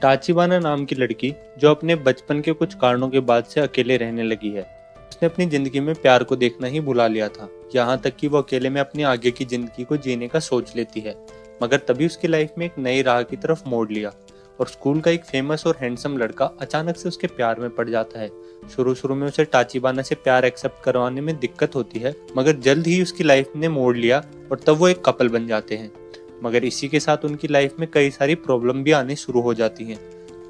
टाचिबाना नाम की लड़की जो अपने बचपन के कुछ कारणों के बाद से अकेले रहने लगी है। उसने अपनी जिंदगी में प्यार को देखना ही भुला लिया था, यहाँ तक कि वो अकेले में अपनी आगे की जिंदगी को जीने का सोच लेती है। मगर तभी उसकी लाइफ में एक नई राह की तरफ मोड़ लिया और स्कूल का एक फेमस और हैंडसम लड़का अचानक से उसके प्यार में पड़ जाता है। शुरू में उसे टाचिबाना से प्यार एक्सेप्ट करवाने में दिक्कत होती है, मगर जल्द ही उसकी लाइफ ने मोड़ लिया और तब वो एक कपल बन जाते हैं। मगर इसी के साथ उनकी लाइफ में कई सारी प्रॉब्लम भी आने शुरू हो जाती हैं।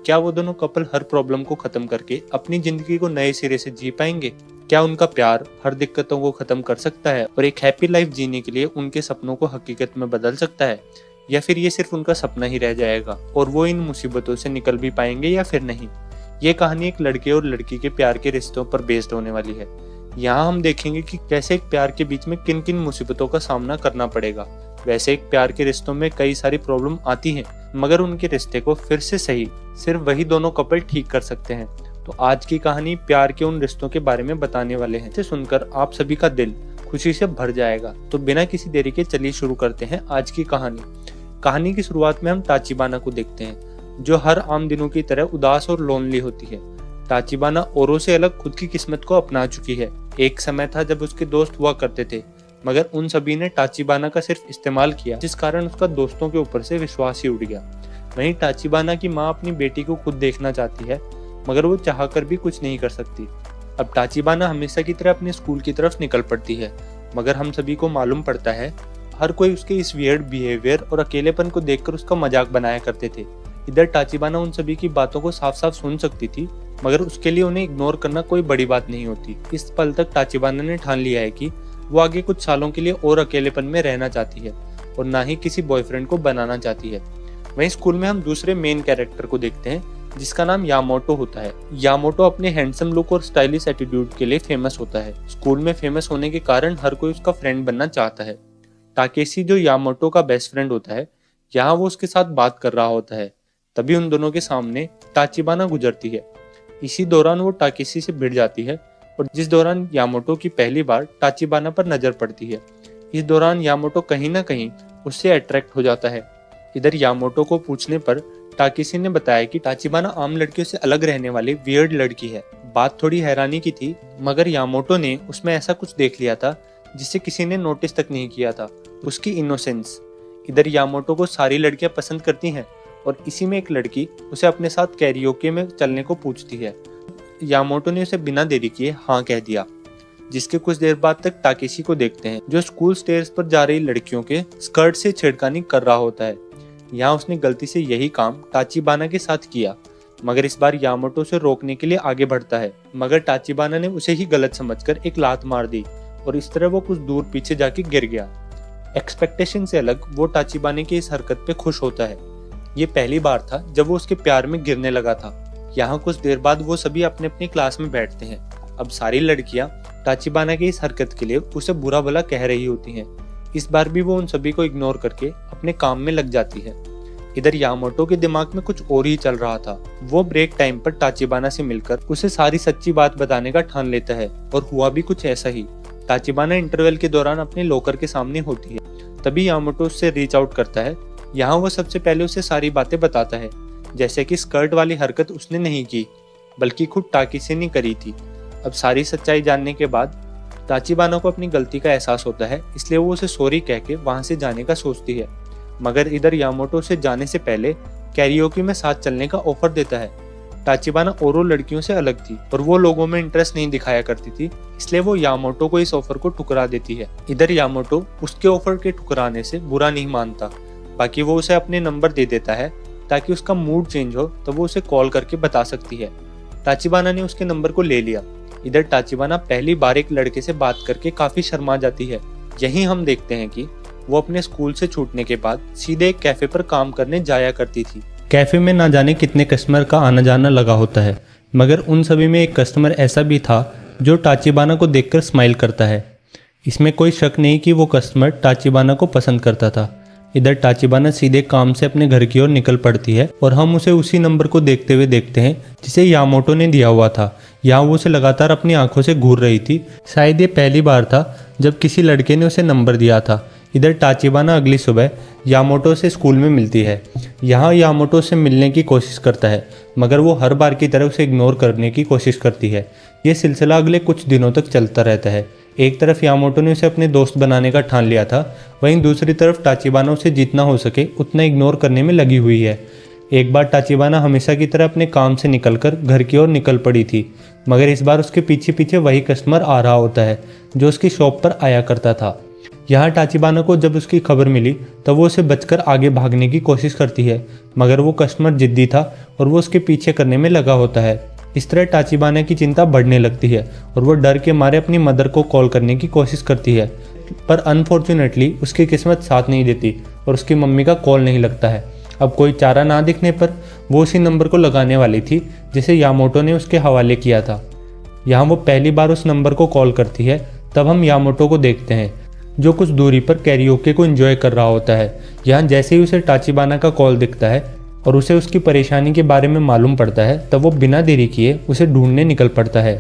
क्या वो दोनों कपल हर प्रॉब्लम को खत्म करके अपनी जिंदगी को नए सिरे से जी पाएंगे? क्या उनका प्यार हर दिक्कतों को खत्म कर सकता है और एक हैप्पी लाइफ जीने के लिए उनके सपनों को हकीकत में बदल सकता है, या फिर ये सिर्फ उनका सपना ही रह जाएगा और वो इन मुसीबतों से निकल भी पाएंगे या फिर नहीं? ये कहानी एक लड़के और लड़की के प्यार के रिश्तों पर बेस्ड होने वाली है। यहाँ हम देखेंगे कि कैसे एक प्यार के बीच में किन किन मुसीबतों का सामना करना पड़ेगा। वैसे एक प्यार के रिश्तों में कई सारी प्रॉब्लम आती हैं, मगर उनके रिश्ते को फिर से सही सिर्फ वही दोनों कपल ठीक कर सकते हैं। तो आज की कहानी प्यार के उन रिश्तों के बारे में बताने वाले हैं, जिसे सुनकर आप सभी का दिल खुशी से भर जाएगा। तो बिना किसी देरी के चलिए शुरू करते हैं आज की कहानी। कहानी की शुरुआत में हम टाचिबाना को देखते हैं, जो हर आम दिनों की तरह उदास और लोनली होती है। टाचिबाना औरों से अलग खुद की किस्मत को अपना चुकी है। एक समय था जब उसके दोस्त हुआ करते थे, मगर उन सभी ने टाचिबाना का सिर्फ इस्तेमाल किया, जिस कारण उसका दोस्तों के ऊपर से विश्वास ही उड़ गया। वहीं टाचिबाना की माँ अपनी बेटी को खुद देखना चाहती है, मगर वो चाहकर भी कुछ नहीं कर सकती। अब टाचिबाना हमेशा की तरह अपने स्कूल की तरफ निकल पड़ती है, मगर हम सभी को मालूम पड़ता है हर कोई उसके इस वियर्ड बिहेवियर और अकेलेपन को देखकर उसका मजाक बनाया करते थे। इधर टाचिबाना उन सभी की बातों को साफ साफ सुन सकती थी, मगर उसके लिए उन्हें इग्नोर करना कोई बड़ी बात नहीं होती। इस पल तक टाचिबाना ने ठान लिया है कि वो आगे कुछ सालों के लिए और अकेलेपन में रहना चाहती है और ना ही किसी बॉयफ्रेंड को बनाना चाहती है। वहीं स्कूल में हम दूसरे मेन कैरेक्टर को देखते हैं, जिसका नाम यामोटो होता है। यामोटो अपने हैंडसम लुक और स्टाइलिश एटीट्यूड के लिए फेमस होता है। स्कूल में फेमस होने के कारण हर कोई उसका फ्रेंड बनना चाहता है। टाकेशी जो यामोटो का बेस्ट फ्रेंड होता है, यहाँ वो उसके साथ बात कर रहा होता है, तभी उन दोनों के सामने टाचिबाना गुजरती है। इसी दौरान वो टाकेशी से भिड़ जाती है और जिस दौरान यामोटो की पहली बार टाचिबाना पर नजर पड़ती है। इस दौरान यामोटो कहीं ना कहीं उससे अट्रैक्ट हो जाता है। इधर यामोटो को पूछने पर टाकेशी ने बताया कि टाचिबाना आम लड़कियों से अलग रहने वाली वियर्ड लड़की है। बात थोड़ी हैरानी की थी, मगर यामोटो ने उसमें ऐसा कुछ देख लिया था जिसे किसी ने नोटिस तक नहीं किया था, उसकी इनोसेंस। इधर यामोटो को सारी लड़कियां पसंद करती हैं और इसी में एक लड़की उसे अपने साथ कैरियोके में चलने को पूछती है। यामोटो ने उसे बिना देरी किए हाँ कह दिया, जिसके कुछ देर बाद तक टाकेशी को देखते हैं, जो स्कूल स्टेयर्स पर जा रही लड़कियों के स्कर्ट से छेड़खानी कर रहा होता है। यहाँ उसने गलती से यही काम टाचिबाना के साथ किया, मगर इस बार यामोटो से रोकने के लिए आगे बढ़ता है, मगर टाचिबाना ने उसे ही गलत समझकर एक लात मार दी और इस तरह वो कुछ दूर पीछे जाके गिर गया। एक्सपेक्टेशन से अलग वो टाचिबाना की इस हरकत पे खुश होता है। ये पहली बार था जब वो उसके प्यार में गिरने लगा था। यहाँ कुछ देर बाद वो सभी अपने अपनी क्लास में बैठते हैं। अब सारी लड़कियां टाचिबाना की इस हरकत के लिए उसे बुरा भला कह रही होती हैं। इस बार भी वो उन सभी को इग्नोर करके अपने काम में लग जाती है। इधर यामोटो के दिमाग में कुछ और ही चल रहा था। वो ब्रेक टाइम पर टाचिबाना से मिलकर उसे सारी सच्ची बात बताने का ठान लेता है और हुआ भी कुछ ऐसा ही। टाचिबाना इंटरवल के दौरान अपने लॉकर के सामने होती है, तभी यामोटो उससे रीच आउट करता है। यहाँ वो सबसे पहले उसे सारी बातें बताता है, जैसे कि स्कर्ट वाली हरकत उसने नहीं की, बल्कि खुद टाकेशी ने करी थी। अब सारी सच्चाई जानने के बाद टाचिबाना को अपनी गलती का एहसास होता है, इसलिए वो उसे सॉरी कह के वहां से जाने का सोचती है। मगर इधर यामोटो से जाने से पहले कैरियोके में साथ चलने का ऑफर देता है। टाचिबाना औरों लड़कियों से अलग थी और वो लोगों में इंटरेस्ट नहीं दिखाया करती थी, इसलिए वो यामोटो को इस ऑफर को ठुकरा देती है। इधर यामोटो उसके ऑफर के ठुकराने से बुरा नहीं मानता, बाकी वो उसे अपने नंबर दे देता है ताकि उसका मूड चेंज हो तो वो उसे कॉल करके बता सकती है। टाचिबाना ने उसके नंबर को ले लिया। इधर टाचिबाना पहली बार एक लड़के से बात करके काफी शर्मा जाती है। यहीं हम देखते हैं कि वो अपने स्कूल से छूटने के बाद सीधे एक कैफे पर काम करने जाया करती थी। कैफे में ना जाने कितने कस्टमर का आना जाना लगा होता है, मगर उन सभी में एक कस्टमर ऐसा भी था जो टाचिबाना को देखकर स्माइल करता है। इसमें कोई शक नहीं कि वो कस्टमर टाचिबाना को पसंद करता था। इधर टाचिबाना सीधे काम से अपने घर की ओर निकल पड़ती है और हम उसे उसी नंबर को देखते हुए देखते हैं जिसे यामोटो ने दिया हुआ था। यहाँ वो उसे लगातार अपनी आंखों से घूर रही थी। शायद ये पहली बार था जब किसी लड़के ने उसे नंबर दिया था। इधर टाचिबाना अगली सुबह यामोटो से स्कूल में मिलती है। यहाँ यामोटो से मिलने की कोशिश करता है, मगर वो हर बार की तरह उसे इग्नोर करने की कोशिश करती है। ये सिलसिला अगले कुछ दिनों तक चलता रहता है। एक तरफ यामोटो ने उसे अपने दोस्त बनाने का ठान लिया था, वहीं दूसरी तरफ टाचिबाना उसे जितना हो सके उतना इग्नोर करने में लगी हुई है। एक बार टाचिबाना हमेशा की तरह अपने काम से निकलकर घर की ओर निकल पड़ी थी, मगर इस बार उसके पीछे पीछे वही कस्टमर आ रहा होता है जो उसकी शॉप पर आया करता था। यहाँ टाचिबाना को जब उसकी खबर मिली तब वो उसे बचकर आगे भागने की कोशिश करती है, मगर वो कस्टमर जिद्दी था और वो उसके पीछे करने में लगा होता है। इस तरह टाचिबाना की चिंता बढ़ने लगती है और वो डर के मारे अपनी मदर को कॉल करने की कोशिश करती है, पर अनफॉर्चुनेटली उसकी किस्मत साथ नहीं देती और उसकी मम्मी का कॉल नहीं लगता है। अब कोई चारा ना दिखने पर वो उसी नंबर को लगाने वाली थी जिसे यामोटो ने उसके हवाले किया था। यहाँ वो पहली बार उस नंबर को कॉल करती है, तब हम यामोटो को देखते हैं जो कुछ दूरी पर कैरियोके को एंजॉय कर रहा होता है। यहाँ जैसे ही उसे टाचिबाना का कॉल दिखता है और उसे उसकी परेशानी के बारे में मालूम पड़ता है, तब वो बिना देरी किए उसे ढूंढने निकल पड़ता है।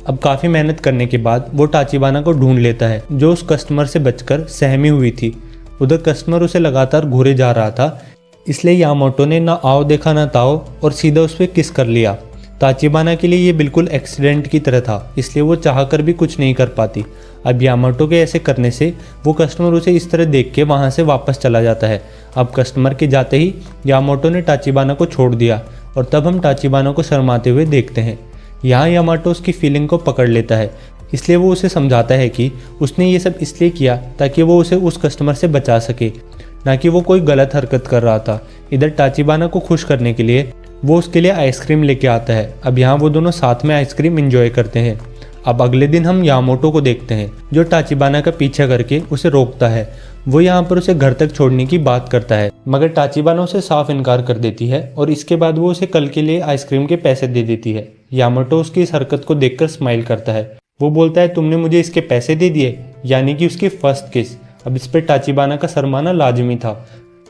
अब काफ़ी मेहनत करने के बाद वो टाचिबाना को ढूंढ लेता है जो उस कस्टमर से बचकर सहमी हुई थी। उधर कस्टमर उसे लगातार घूरे जा रहा था, इसलिए यामोटो ने ना आओ देखा ना ताओ और सीधा उस पर किस कर लिया। टाचिबाना के लिए ये बिल्कुल एक्सीडेंट की तरह था, इसलिए वो चाहकर भी कुछ नहीं कर पाती। अब यामोटो के ऐसे करने से वो कस्टमर उसे इस तरह देख के वहाँ से वापस चला जाता है। अब कस्टमर के जाते ही यामोटो ने टाचिबाना को छोड़ दिया और तब हम टाचिबाना को शर्माते हुए देखते हैं। यहाँ यामोटो उसकी फीलिंग को पकड़ लेता है, इसलिए वो उसे समझाता है कि उसने ये सब इसलिए किया ताकि वो उसे उस कस्टमर से बचा सके, ना कि वो कोई गलत हरकत कर रहा था। इधर टाचिबाना को खुश करने के लिए वो उसके लिए आइसक्रीम लेके आता है। अब यहाँ वो दोनों साथ में आइसक्रीम एंजॉय करते हैं। अब अगले दिन हम यामोटो को देखते हैं जो टाचिबाना का पीछा करके उसे रोकता है। वो यहाँ पर उसे घर तक छोड़ने की बात करता है, मगर टाचिबाना उसे साफ इनकार कर देती है और इसके बाद वो उसे कल के लिए आइसक्रीम के पैसे दे देती है। यामोटो उसकी इस हरकत को देखकर स्माइल करता है। वो बोलता है, तुमने मुझे इसके पैसे दे दिए, यानी कि उसकी फर्स्ट किस। अब इस पर टाचिबाना का शर्माना लाजमी था।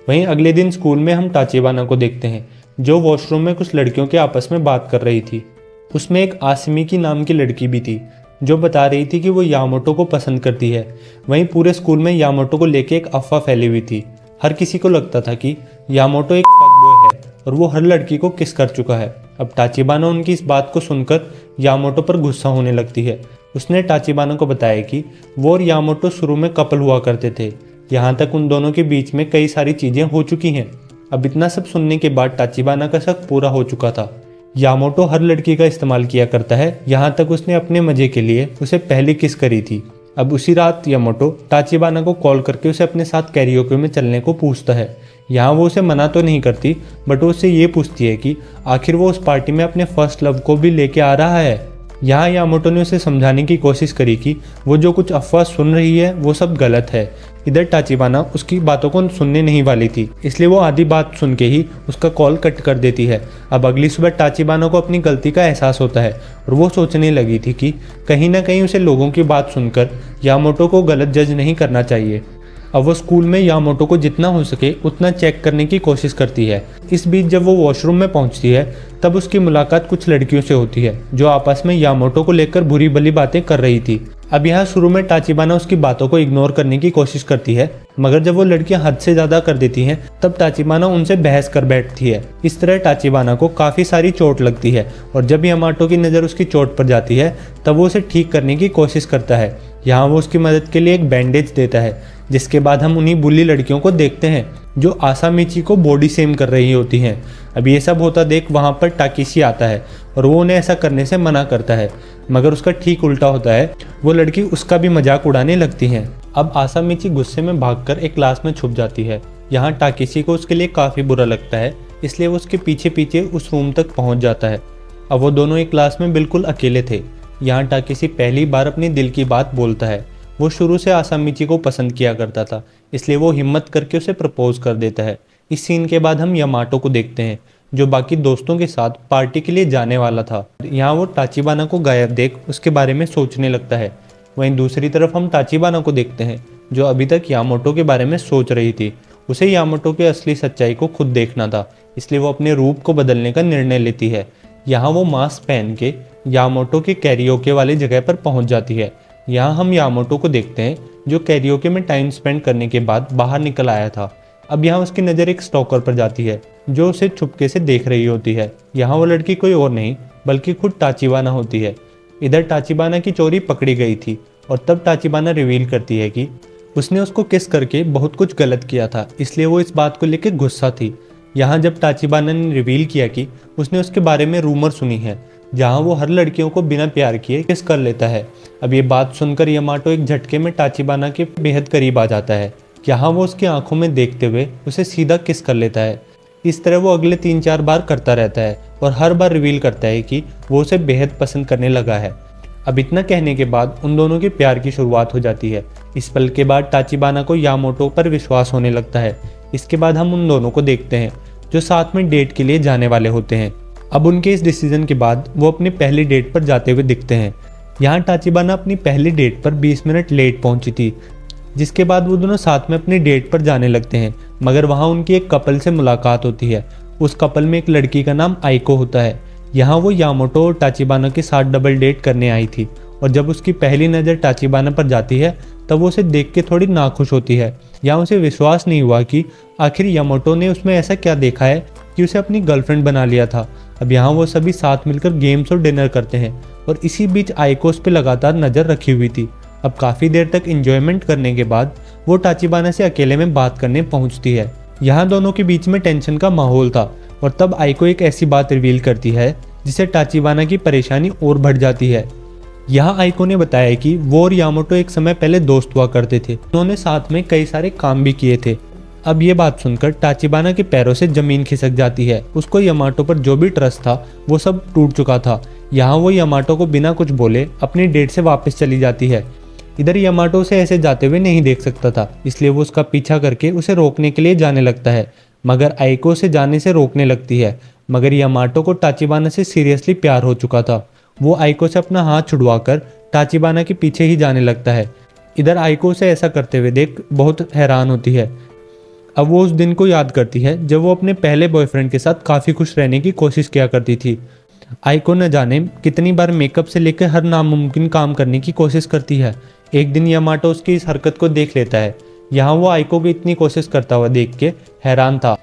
वहीं अगले दिन स्कूल में हम टाचिबाना को देखते हैं जो वॉशरूम में कुछ लड़कियों के आपस में बात कर रही थी। उसमें एक आसमी की नाम की लड़की भी थी जो बता रही थी कि वो यामोटो को पसंद करती है। वहीं पूरे स्कूल में यामोटो को लेके एक अफवाह फैली हुई थी। हर किसी को लगता था कि यामोटो एक फकबॉय है और वो हर लड़की को किस कर चुका है। अब टाचिबाना उनकी इस बात को सुनकर यामोटो पर गुस्सा होने लगती है। उसने टाचिबाना को बताया कि वो और यामोटो शुरू में कपल हुआ करते थे, यहाँ तक उन दोनों के बीच में कई सारी चीज़ें हो चुकी हैं। अब इतना सब सुनने के बाद टाचिबाना का शक पूरा हो चुका था। यामोटो हर लड़की का इस्तेमाल किया करता है, यहाँ तक उसने अपने मजे के लिए उसे पहली किस करी थी। अब उसी रात यामोटो टाचिबाना को कॉल करके उसे अपने साथ कैरियोके में चलने को पूछता है। यहाँ वो उसे मना तो नहीं करती, बट वो उससे ये पूछती है कि आखिर वो उस पार्टी में अपने फर्स्ट लव को भी लेके आ रहा है। यहाँ यामोटो ने उसे समझाने की कोशिश करी कि वो जो कुछ अफवाह सुन रही है वो सब गलत है। इधर टाचिबाना उसकी बातों को सुनने नहीं वाली थी, इसलिए वो आधी बात सुन के ही उसका कॉल कट कर देती है। अब अगली सुबह टाचिबाना को अपनी गलती का एहसास होता है और वो सोचने लगी थी कि कहीं ना कहीं उसे लोगों की बात सुनकर यामोटो को गलत जज नहीं करना चाहिए। अब वो स्कूल में यामोटो को जितना हो सके उतना चेक करने की कोशिश करती है। इस बीच जब वो वॉशरूम में पहुंचती है तब उसकी मुलाकात कुछ लड़कियों से होती है जो आपस में यामोटो को लेकर बुरी भली बातें कर रही थी। अब यहाँ शुरू में टाचिबाना उसकी बातों को इग्नोर करने की कोशिश करती है, मगर जब वो लड़कियां हद से ज़्यादा कर देती हैं तब टाचिबाना उनसे बहस कर बैठती है। इस तरह टाचिबाना को काफ़ी सारी चोट लगती है और जब यामाटो की नज़र उसकी चोट पर जाती है तब वो उसे ठीक करने की कोशिश करता है। यहाँ वो उसकी मदद के लिए एक बैंडेज देता है, जिसके बाद हम उन्हीं बुल्ली लड़कियों को देखते हैं जो आसामिची को बॉडी शेम कर रही होती हैं। अब ये सब होता देख वहाँ पर टाकिशी आता है और वो उन्हें ऐसा करने से मना करता है, मगर उसका ठीक उल्टा होता है। वो लड़की उसका भी मजाक उड़ाने लगती हैं। अब आसामिची गुस्से में भागकर एक क्लास में छुप जाती है। यहाँ टाकिशी को उसके लिए काफ़ी बुरा लगता है, इसलिए वो उसके पीछे पीछे उस रूम तक पहुँच जाता है। अब वो दोनों एक क्लास में बिल्कुल अकेले थे। यहाँ टाकिशी पहली बार अपनी दिल की बात बोलता है। वो शुरू से आसामिची को पसंद किया करता था, इसलिए वो हिम्मत करके उसे प्रपोज कर देता है। इस सीन के बाद हम यामाटो को देखते हैं जो बाकी दोस्तों के साथ पार्टी के लिए जाने वाला था। यहाँ वो टाचिबाना को गायब देख उसके बारे में सोचने लगता है। वहीं दूसरी तरफ हम टाचिबाना को देखते हैं जो अभी तक यामाटो के बारे में सोच रही थी। उसे यामाटो के असली सच्चाई को खुद देखना था, इसलिए वो अपने रूप को बदलने का निर्णय लेती है। यहाँ वो मास्क पहन के यामाटो के कैरियोके वाली जगह पर पहुँच जाती है। यहाँ हम यामाटो को देखते हैं जो कैरियोके में टाइम स्पेंड करने के बाद बाहर निकल आया था। अब यहाँ उसकी नज़र एक स्टॉकर पर जाती है जो उसे चुपके से देख रही होती है। यहाँ वो लड़की कोई और नहीं बल्कि खुद टाचिबाना होती है। इधर टाचिबाना की चोरी पकड़ी गई थी और तब टाचिबाना रिवील करती है कि उसने उसको किस करके बहुत कुछ गलत किया था, इसलिए वो इस बात को लेकर गुस्सा थी। यहाँ जब टाचिबाना ने रिवील किया कि उसने उसके बारे में रूमर सुनी है जहाँ वो हर लड़कियों को बिना प्यार किए किस कर लेता है। अब ये बात सुनकर यामाटो एक झटके में टाचिबाना के बेहद करीब आ जाता है। यहाँ वो उसकी आंखों में देखते हुए उसे सीधा किस कर लेता है। इस तरह वो अगले 3-4 बार करता रहता है और हर बार रिवील करता है कि वो उसे बेहद पसंद करने लगा है। अब इतना कहने के बाद उन दोनों के प्यार की शुरुआत हो जाती है। इस पल के बाद टाचिबाना को यामाटो पर विश्वास होने लगता है। इसके बाद हम उन दोनों को देखते हैं जो साथ में डेट के लिए जाने वाले होते हैं। अब उनके इस डिसीजन के बाद वो अपनी पहली डेट पर जाते हुए दिखते हैं। यहाँ टाचिबाना अपनी पहली डेट पर 20 मिनट लेट पहुंची थी, जिसके बाद वो दोनों साथ में अपनी डेट पर जाने लगते हैं। मगर वहाँ उनकी एक कपल से मुलाकात होती है। उस कपल में एक लड़की का नाम आइको होता है। यहाँ वो यामाटो और टाचिबाना के साथ डबल डेट करने आई थी और जब उसकी पहली नज़र टाचिबाना पर जाती है तब वो उसे देख के थोड़ी नाखुश होती है। यहाँ उसे विश्वास नहीं हुआ कि आखिर यामाटो ने उसमें ऐसा क्या देखा है कि उसे अपनी गर्लफ्रेंड बना लिया था। अब यहाँ वो सभी साथ मिलकर गेम्स और डिनर करते हैं और इसी बीच आइको उस पर लगातार नज़र रखी हुई थी। अब काफ़ी देर तक एंजॉयमेंट करने के बाद वो टाचिबाना से अकेले में बात करने पहुंचती है। यहाँ दोनों के बीच में टेंशन का माहौल था और तब आइको एक ऐसी बात रिवील करती है जिससे टाचिबाना की परेशानी और बढ़ जाती है। यहाँ आइको ने बताया कि वो और यामाटो एक समय पहले दोस्त हुआ करते थे। उन्होंने साथ में कई सारे काम भी किए थे। अब ये बात सुनकर टाचिबाना के पैरों से जमीन खिसक जाती है। उसको यामाटो पर जो भी ट्रस्ट था वो सब टूट चुका था। यहाँ वो यामाटो को बिना कुछ बोले अपनी डेट से वापस चली जाती है। इधर यामाटो उसे ऐसे जाते हुए नहीं देख सकता था, इसलिए वो उसका पीछा करके उसे रोकने के लिए जाने लगता है। मगर आइको उसे जाने से रोकने लगती है। मगर यामाटो को टाचिबाना से सीरियसली प्यार हो चुका था। वो आइको से अपना हाथ छुड़वाकर टाचिबाना के पीछे ही जाने लगता है। इधर आइको उसे ऐसा करते हुए देख बहुत हैरान होती है। अब वो उस दिन को याद करती है जब वो अपने पहले बॉयफ्रेंड के साथ काफ़ी खुश रहने की कोशिश किया करती थी। आइको न जाने कितनी बार मेकअप से लेकर हर नामुमकिन काम करने की कोशिश करती है। एक दिन यामाटो उसकी इस हरकत को देख लेता है। यहाँ वो आइको की इतनी कोशिश करता हुआ देख के हैरान था।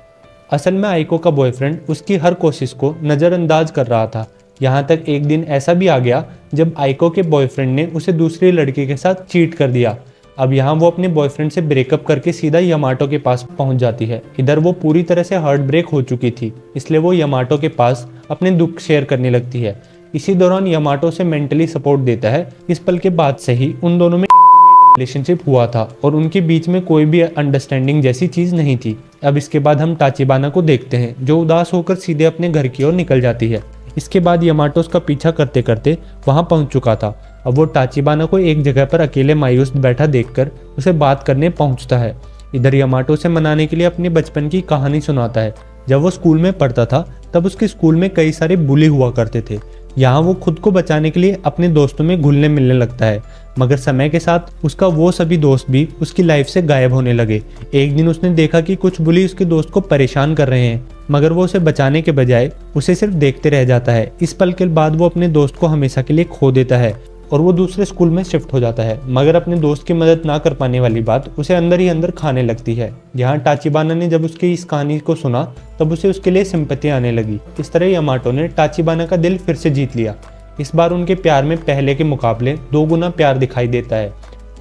असल में आइको का बॉयफ्रेंड उसकी हर कोशिश को नज़रअंदाज कर रहा था। यहाँ तक एक दिन ऐसा भी आ गया जब आइको के बॉयफ्रेंड ने उसे दूसरी लड़की के साथ चीट कर दिया। अब यहाँ वो अपने बॉयफ्रेंड से ब्रेकअप करके सीधा यामाटो के पास पहुंच जाती है। इधर वो पूरी तरह से हार्ट ब्रेक हो चुकी थी, इसलिए वो यामाटो के पास अपने दुख शेयर करने लगती है। इसी दौरान यामाटो से मेंटली सपोर्ट देता है। इस पल के बाद से ही उन दोनों में रिलेशनशिप हुआ था और उनके बीच में कोई भी अंडरस्टैंडिंग जैसी चीज़ नहीं थी। अब इसके बाद हम टाचिबाना को देखते हैं जो उदास होकर सीधे अपने घर की ओर निकल जाती है। इसके बाद यामाटो उसका पीछा करते करते वहां पहुंच चुका था। अब वो टाचिबाना को एक जगह पर अकेले मायूस बैठा देखकर उसे बात करने पहुंचता है। इधर यामाटो से मनाने के लिए अपने बचपन की कहानी सुनाता है। जब वो स्कूल में पढ़ता था तब उसके स्कूल में कई सारे बुली हुआ करते थे। यहाँ वो खुद को बचाने के लिए अपने दोस्तों में घुलने मिलने लगता है, मगर समय के साथ उसका वो सभी दोस्त भी उसकी लाइफ से गायब होने लगे। एक दिन उसने देखा कि कुछ बुली उसके दोस्त को परेशान कर रहे हैं, मगर वो उसे बचाने के बजाय उसे सिर्फ देखते रह जाता है। इस पल के बाद वो अपने दोस्त को हमेशा के लिए खो देता है और वो दूसरे स्कूल में शिफ्ट हो जाता है। मगर अपने दोस्त की मदद ना कर पाने वाली बात उसे अंदर ही अंदर खाने लगती है। यहाँ टाचिबाना ने जब उसकी इस कहानी को सुना तब उसे उसके लिए सिंपैथी आने लगी। इस तरह यामाटो ने टाचिबाना का दिल फिर से जीत लिया। इस बार उनके प्यार में पहले के मुकाबले 2 गुना प्यार दिखाई देता है।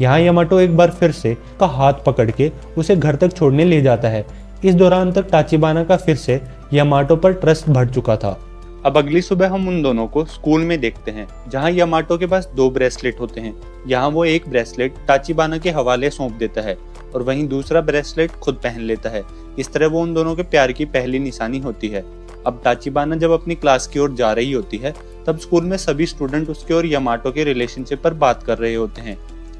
यहाँ यामाटो एक बार फिर से का हाथ पकड़ के उसे घर तक छोड़ने ले जाता है। इस दौरान तक टाचिबाना का फिर से यामाटो पर ट्रस्ट बढ़ चुका था। अब अगली सुबह हम उन दोनों को स्कूल में देखते हैं जहां यामाटो के पास 2 ब्रेसलेट होते हैं। यहां वो एक ब्रेसलेट टाचिबाना के हवाले सौंप देता है और वहीं दूसरा ब्रेसलेट खुद पहन लेता है। इस तरह वो उन दोनों के प्यार की पहली निशानी होती है। अब टाचिबाना जब अपनी क्लास की ओर जा रही होती है तब स्कूल में सभी स्टूडेंट उसके और यामाटो के रिलेशनशिप पर बात कर रहे होते हैं।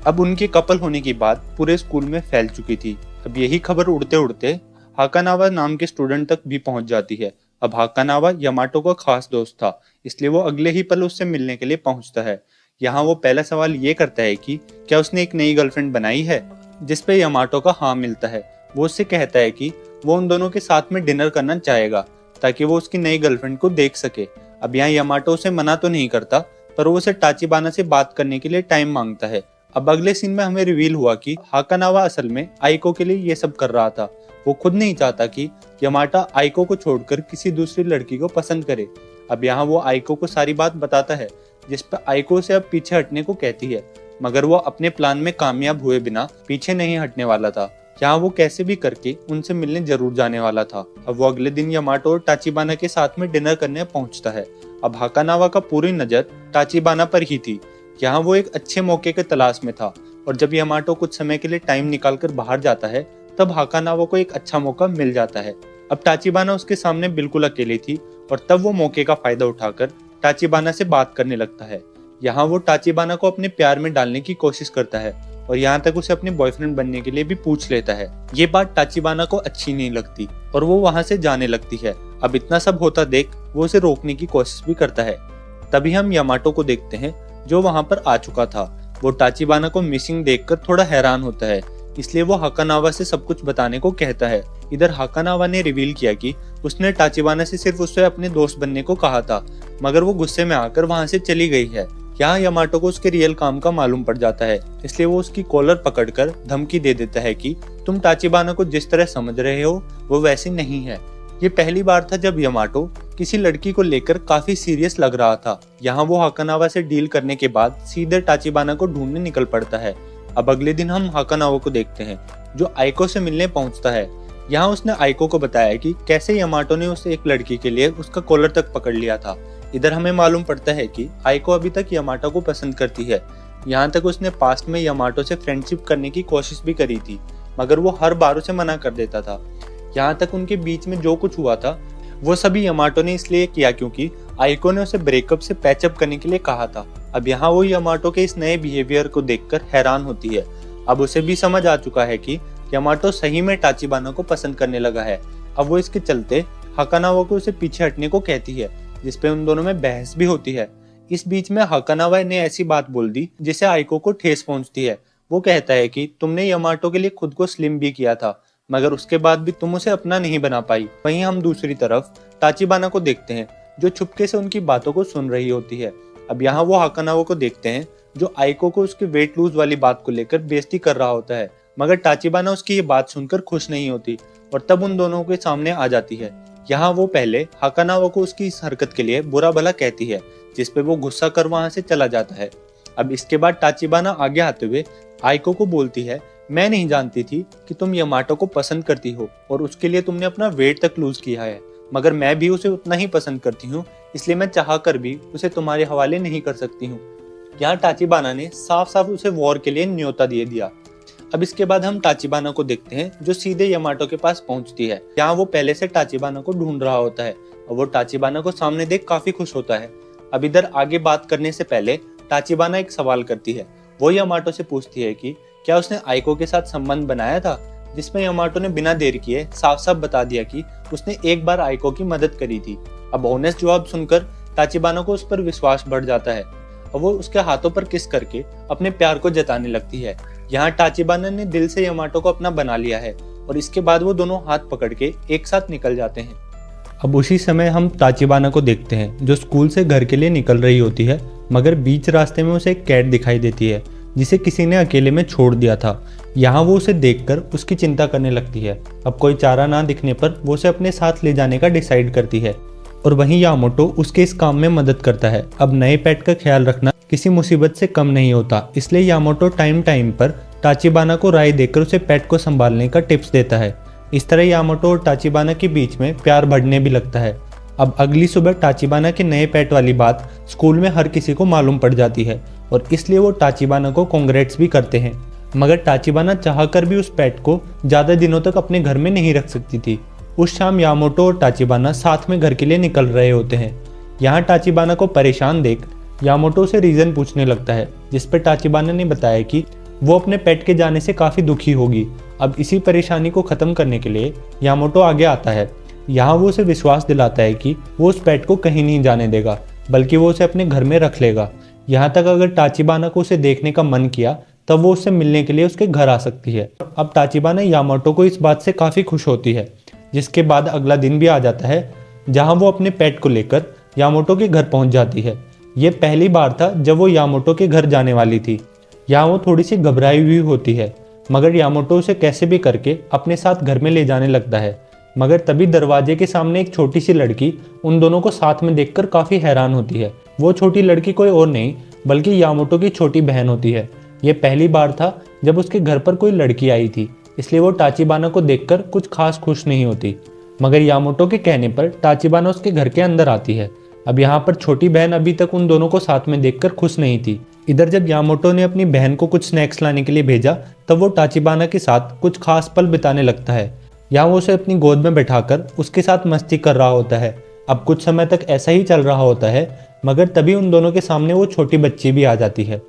अब उनके कपल होने की बात पूरे स्कूल में फैल चुकी थी। अब यही खबर उड़ते उड़ते हाकानावा नाम के स्टूडेंट तक भी पहुंच जाती है। अब हाकानावा यामाटो का खास दोस्त था, इसलिए वो अगले ही पल उससे मिलने के लिए पहुंचता है। यहाँ वो पहला सवाल ये करता है कि क्या उसने एक नई गर्लफ्रेंड बनाई है, जिस पे यामाटो का हाँ मिलता है। वो उससे कहता है कि वो उन दोनों के साथ में डिनर करना चाहेगा ताकि वो उसकी नई गर्लफ्रेंड को देख सके। अब यहाँ यामाटो उसे मना तो नहीं करता, पर वो उसे टाचिबाना से बात करने के लिए टाइम मांगता है। अब अगले सीन में हमें रिवील हुआ कि हाकानावा असल में आइको के लिए ये सब कर रहा था। वो खुद नहीं चाहता कि यामाटा आइको को छोड़कर किसी दूसरी लड़की को पसंद करे। अब यहाँ वो आइको को सारी बात बताता है, जिस पर आइको उसे अब पीछे हटने को कहती है, मगर वो अपने प्लान में कामयाब हुए बिना पीछे नहीं हटने वाला था। यहाँ वो कैसे भी करके उनसे मिलने जरूर जाने वाला था। अब वो अगले दिन यामाटो और टाचिबाना के साथ में डिनर करने पहुंचता है। अब हाकानावा का पूरी नजर टाचिबाना पर ही थी। यहाँ वो एक अच्छे मौके के तलाश में था, और जब यामाटो कुछ समय के लिए टाइम निकालकर बाहर जाता है तब हाकानावा को एक अच्छा मौका मिल जाता है। अब टाचिबाना उसके सामने बिल्कुल अकेली थी, और तब वो मौके का फायदा उठाकर टाचिबाना से बात करने लगता है। यहाँ वो टाचिबाना को अपने प्यार में डालने की कोशिश करता है, और यहाँ तक उसे अपने बॉयफ्रेंड बनने के लिए भी पूछ लेता है। ये बात टाचिबाना को अच्छी नहीं लगती और वो वहाँ से जाने लगती है। अब इतना सब होता देख वो उसे रोकने की कोशिश भी करता है। तभी हम यामाटो को देखते हैं, जो वहाँ पर आ चुका था। वो टाचिबाना को मिसिंग देखकर थोड़ा हैरान होता है, इसलिए वो हाकानावा से सब कुछ बताने को कहता है। इधर हाकानावा ने रिवील किया कि उसने टाचिबाना से सिर्फ उससे अपने दोस्त बनने को कहा था, मगर वो गुस्से में आकर वहाँ से चली गई है। यहाँ यामाटो को उसके रियल काम का मालूम पड़ जाता है, इसलिए वो उसकी कॉलर पकड़कर धमकी दे देता है कि तुम टाचिबाना को जिस तरह समझ रहे हो वो वैसी नहीं है। ये पहली बार था जब यामाटो किसी लड़की को लेकर काफी सीरियस लग रहा था। यहाँ वो हाकानावा से डील करने के बाद सीधे टाचिबाना को ढूंढने निकल पड़ता है। अब अगले दिन हम हाकानावा को देखते हैं, जो आइको से मिलने पहुंचता है। यहाँ उसने आइको को बताया कि कैसे यामाटो ने उसे एक लड़की के लिए उसका कॉलर तक पकड़ लिया था। इधर हमें मालूम पड़ता है कि आइको अभी तक यामाटो को पसंद करती है। यहाँ तक उसने पास्ट में यामाटो से फ्रेंडशिप करने की कोशिश भी करी थी, मगर वो हर बार उसे मना कर देता था। यहाँ तक उनके बीच में जो कुछ हुआ था वो सभी यामाटो ने इसलिए किया क्योंकि आइको ने उसे ब्रेकअप से पैचअप करने के लिए कहा था। अब यहाँ वो यामाटो के इस नए बिहेवियर को देखकर हैरान होती है। अब उसे भी समझ आ चुका है कि यामाटो सही में टाचिबाना को पसंद करने लगा है। अब वो इसके चलते हाकानावा को उसे पीछे हटने को कहती है, जिसपे उन दोनों में बहस भी होती है। इस बीच में हाकानावा ने ऐसी बात बोल दी जिसे आइको को ठेस पहुंचती है। वो कहता है कि तुमने यामाटो के लिए खुद को स्लिम भी किया था, मगर उसके बाद भी तुम उसे अपना नहीं बना पाई। वहीं हम दूसरी तरफ टाचिबाना को देखते हैं, जो चुपके से उनकी बातों को सुन रही होती है। अब यहाँ वो हाकानावा को देखते हैं, जो आइको को उसके वेट लूज वाली बात को लेकर बेइज्जती कर रहा होता है, मगर टाचिबाना उसकी ये बात सुनकर खुश नहीं होती, और तब उन दोनों के सामने आ जाती है। यहाँ वो पहले हाकानावा को उसकी इस हरकत के लिए बुरा भला कहती है, जिसपे वो गुस्सा कर वहां से चला जाता है। अब इसके बाद टाचिबाना आगे आते हुए आइको को बोलती है, मैं नहीं जानती थी कि तुम यामाटो को पसंद करती हो और उसके लिए तुमने अपना वेट तक लूज किया है, मगर मैं भी उसे उतना ही पसंद करती हूँ, इसलिए मैं चाह कर भी उसे तुम्हारे हवाले नहीं कर सकती हूँ। यहाँ टाचिबाना ने साफ साफ उसे वॉर के लिए न्योता दे दिया। अब इसके बाद हम टाचिबाना को देखते हैं, जो सीधे यामाटो के पास पहुंचती है। यहाँ वो पहले से टाचिबाना को ढूंढ रहा होता है, और वो टाचिबाना को सामने देख काफी खुश होता है। अब इधर आगे बात करने से पहले टाचिबाना एक सवाल करती है। वो यामाटो से पूछती है कि क्या उसने आइको के साथ संबंध बनाया था, जिसमें यामाटो ने बिना देर किए साफ साफ बता दिया कि उसने एक बार आइको की मदद करी थी। अब ऑनेस्ट जवाब सुनकर टाचिबाना को उस पर विश्वास बढ़ जाता है, और वो उसके हाथों पर किस करके अपने प्यार को जताने लगती है। यहाँ टाचिबाना ने दिल से यामाटो को अपना बना लिया है, और इसके बाद वो दोनों हाथ पकड़ के एक साथ निकल जाते हैं। अब उसी समय हम टाचिबाना को देखते हैं, जो स्कूल से घर के लिए निकल रही होती है, मगर बीच रास्ते में उसे एक कैट दिखाई देती है, जिसे किसी ने अकेले में छोड़ दिया था। यहाँ वो उसे देखकर उसकी चिंता करने लगती है। अब कोई चारा ना दिखने पर वो उसे अपने साथ ले जाने का डिसाइड करती है, और वहीं यामाटो उसके इस काम में मदद करता है। अब नए पेट का ख्याल रखना किसी मुसीबत से कम नहीं होता, इसलिए यामाटो टाइम टाइम पर टाचिबाना को राय देकर उसे पेट को संभालने का टिप्स देता है। इस तरह यामाटो और टाचिबाना के बीच में प्यार बढ़ने भी लगता है। अब अगली सुबह टाचिबाना के नए पेट वाली बात स्कूल में हर किसी को मालूम पड़ जाती है, और इसलिए वो टाचिबाना को कांग्रेट्स भी करते हैं। मगर टाचिबाना चाहकर भी उस पेट को ज़्यादा दिनों तक अपने घर में नहीं रख सकती थी। उस शाम यामाटो और टाचिबाना साथ में घर के लिए निकल रहे होते हैं। यहाँ टाचिबाना को परेशान देख यामाटो से रीज़न पूछने लगता है, जिस पर टाचिबाना ने बताया कि वो अपने पेट के जाने से काफ़ी दुखी होगी। अब इसी परेशानी को ख़त्म करने के लिए यामाटो आगे आता है। यहाँ वो उसे विश्वास दिलाता है कि वो उस पेट को कहीं नहीं जाने देगा, बल्कि वो उसे अपने घर में रख लेगा। यहाँ तक अगर टाचिबाना को उसे देखने का मन किया तब वो उससे मिलने के लिए उसके घर आ सकती है। अब टाचिबाना यामाटो को इस बात से काफ़ी खुश होती है, जिसके बाद अगला दिन भी आ जाता है, जहाँ वो अपने पेट को लेकर यामाटो के घर पहुँच जाती है। ये पहली बार था जब वो यामाटो के घर जाने वाली थी। यहाँ वो थोड़ी सी घबराई हुई होती है, मगर यामोटो उसे कैसे भी करके अपने साथ घर में ले जाने लगता है। मगर तभी दरवाजे के सामने एक छोटी सी लड़की उन दोनों को साथ में देखकर काफी हैरान होती है। वो छोटी लड़की कोई और नहीं बल्कि यामोटो की छोटी बहन होती है। ये पहली बार था जब उसके घर पर कोई लड़की आई थी, इसलिए वो टाचिबाना को देखकर कुछ खास खुश नहीं होती। मगर यामोटो के कहने पर टाचिबाना उसके घर के अंदर आती है। अब यहाँ पर छोटी बहन अभी तक उन दोनों को साथ में देखकर खुश नहीं थी। इधर जब यामोटो ने अपनी बहन को कुछ स्नैक्स लाने के लिए भेजा, तब वो टाचिबाना के साथ कुछ खास पल बिताने लगता है। यहाँ वो उसे अपनी गोद में बैठाकर उसके साथ मस्ती कर रहा होता है। अब कुछ समय तक ऐसा ही चल रहा होता है, मगर तभी उन दोनों के सामने वो छोटी बच्ची भी आ जाती है।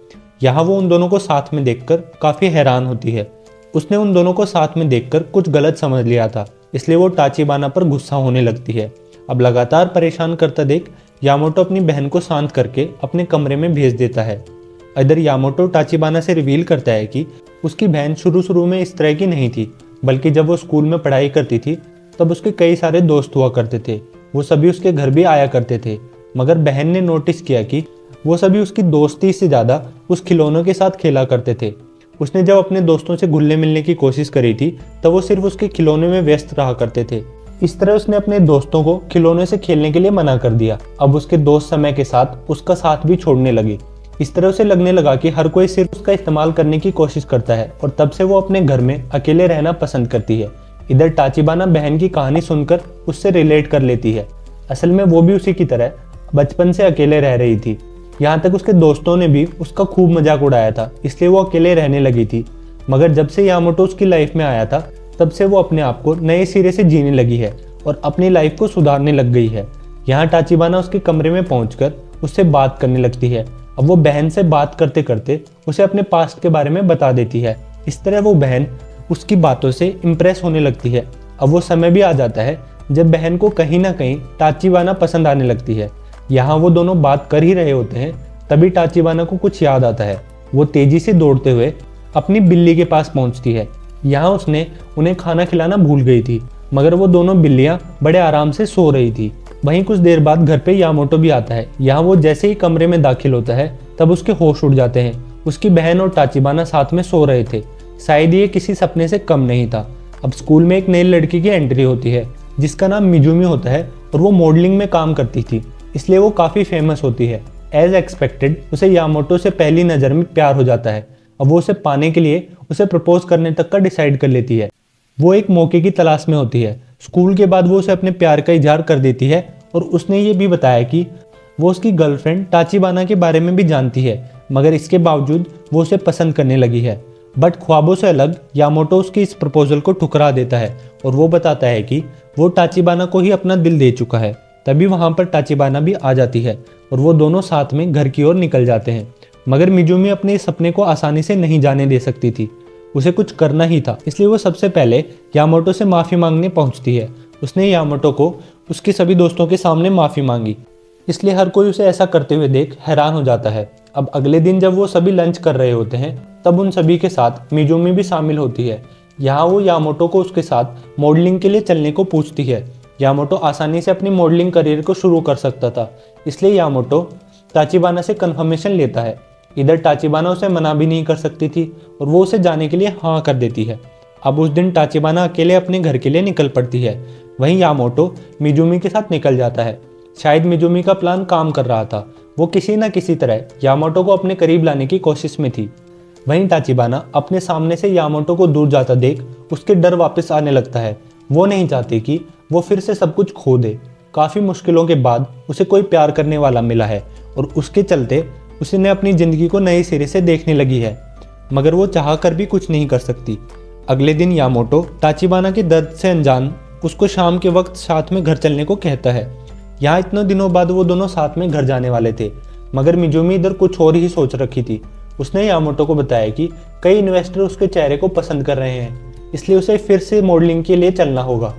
यहाँ वो उन दोनों को साथ में देखकर काफ़ी हैरान होती है। उसने उन दोनों को साथ में देखकर कुछ गलत समझ लिया था, इसलिए वो टाचिबाना पर गुस्सा होने लगती है। अब लगातार परेशान करता देख यामोटो अपनी बहन को शांत करके अपने कमरे में भेज देता है। इधर यामोटो टाचिबाना से रिवील करता है कि उसकी बहन शुरू में इस तरह की नहीं थी, बल्कि जब वो स्कूल में पढ़ाई करती थी तब उसके कई सारे दोस्त हुआ करते थे। वो सभी उसके घर भी आया करते थे, मगर बहन ने नोटिस किया कि वो सभी उसकी दोस्ती से ज़्यादा उस खिलौनों के साथ खेला करते थे। उसने जब अपने दोस्तों से घुलने मिलने की कोशिश करी थी तब वो सिर्फ उसके खिलौने में व्यस्त रहा करते थे। इस तरह उसने अपने दोस्तों को खिलौने से खेलने के लिए मना कर दिया। अब उसके दोस्त समय के साथ उसका साथ भी छोड़ने लगे। इस तरह उसे लगने लगा कि हर कोई सिर्फ उसका इस्तेमाल करने की कोशिश करता है और तब से वो अपने घर में अकेले रहना पसंद करती है। इधर टाचिबाना बहन की कहानी सुनकर उससे रिलेट कर लेती है। असल में वो भी उसी की तरह बचपन से अकेले रह रही थी। यहाँ तक उसके दोस्तों ने भी उसका खूब मजाक उड़ाया था, इसलिए वो अकेले रहने लगी थी। मगर जब से यामोटो उसकी लाइफ में आया था तब से वो अपने आप को नए सिरे से जीने लगी है और अपनी लाइफ को सुधारने लग गई है। यहाँ टाचिबाना उसके कमरे में पहुंचकर उससे बात करने लगती है। अब वो बहन से बात करते करते उसे अपने पास्ट के बारे में बता देती है। इस तरह वो बहन उसकी बातों से इम्प्रेस होने लगती है। अब वो समय भी आ जाता है जब बहन को कहीं ना कहीं टाचिबाना पसंद आने लगती है। यहाँ वो दोनों बात कर ही रहे होते हैं, तभी टाचिबाना को कुछ याद आता है। वो तेजी से दौड़ते हुए अपनी बिल्ली के पास पहुंचती है। यहाँ उसने उन्हें खाना खिलाना भूल गई थी, मगर वो दोनों बिल्लियां बड़े आराम से सो रही थी। वहीं कुछ देर बाद घर पे यामोटो भी आता है। यहाँ वो जैसे ही कमरे में दाखिल होता है तब उसके होश उड़ जाते हैं। उसकी बहन और टाचिबाना साथ में सो रहे थे। शायद ये किसी सपने से कम नहीं था। अब स्कूल में एक नई लड़की की एंट्री होती है जिसका नाम मिजुमी होता है और वो मॉडलिंग में काम करती थी, इसलिए वो काफ़ी फेमस होती है। एज एक्सपेक्टेड उसे यामोटो से पहली नज़र में प्यार हो जाता है। अब वो उसे पाने के लिए उसे प्रपोज करने तक का डिसाइड कर लेती है। वो एक मौके की तलाश में होती है। स्कूल के बाद वो उसे अपने प्यार का इजहार कर देती है और उसने ये भी बताया कि वो उसकी गर्लफ्रेंड टाचिबाना के बारे में भी जानती है, मगर इसके बावजूद वो उसे पसंद करने लगी है। बट ख्वाबों से अलग यामोटो उसकी इस प्रपोजल को ठुकरा देता है और वो बताता है कि वो टाचिबाना को ही अपना दिल दे चुका है। तभी वहाँ पर टाचिबाना भी आ जाती है और वो दोनों साथ में घर की ओर निकल जाते हैं। मगर मिजुमी अपने इस सपने को आसानी से नहीं जाने दे सकती थी। उसे कुछ करना ही था, इसलिए वो सबसे पहले यामोटो से माफ़ी मांगने पहुंचती है। उसने यामोटो को उसके सभी दोस्तों के सामने माफ़ी मांगी, इसलिए हर कोई उसे ऐसा करते हुए देख हैरान हो जाता है। अब अगले दिन जब वो सभी लंच कर रहे होते हैं तब उन सभी के साथ मिजुमी भी शामिल होती है। यहाँ वो यामोटो को उसके साथ मॉडलिंग के लिए चलने को पूछती है। यामोटो आसानी से अपनी मॉडलिंग करियर को शुरू कर सकता था, इसलिए यामोटो टाचिबाना से कन्फर्मेशन लेता है। इधर टाचिबाना उसे मना भी नहीं कर सकती थी और वो उसे जाने के लिए हाँ कर देती है। अब उस दिन टाचिबाना अकेले अपने घर के लिए निकल पड़ती है। वहीं यामोटो मिजुमी के साथ निकल जाता है। शायद मिजुमी का प्लान काम कर रहा था। वो किसी न किसी तरह यामोटो को अपने करीब लाने की कोशिश में थी। वहीं टाचिबाना अपने सामने से यामोटो को दूर जाता देख उसके डर वापस आने लगता है। वो नहीं चाहती कि वो फिर से सब कुछ खो दे। काफ़ी मुश्किलों के बाद उसे कोई प्यार करने वाला मिला है और उसके चलते उसने अपनी ज़िंदगी को नए सिरे से देखने लगी है, मगर वो चाह कर भी कुछ नहीं कर सकती। अगले दिन यामोटो टाचिबाना के दर्द से अनजान उसको शाम के वक्त साथ में घर चलने को कहता है। यहाँ इतने दिनों बाद वो दोनों साथ में घर जाने वाले थे, मगर मिजुमी इधर कुछ और ही सोच रखी थी। उसने यामोटो को बताया कि कई इन्वेस्टर उसके चेहरे को पसंद कर रहे हैं, इसलिए उसे फिर से मॉडलिंग के लिए चलना होगा।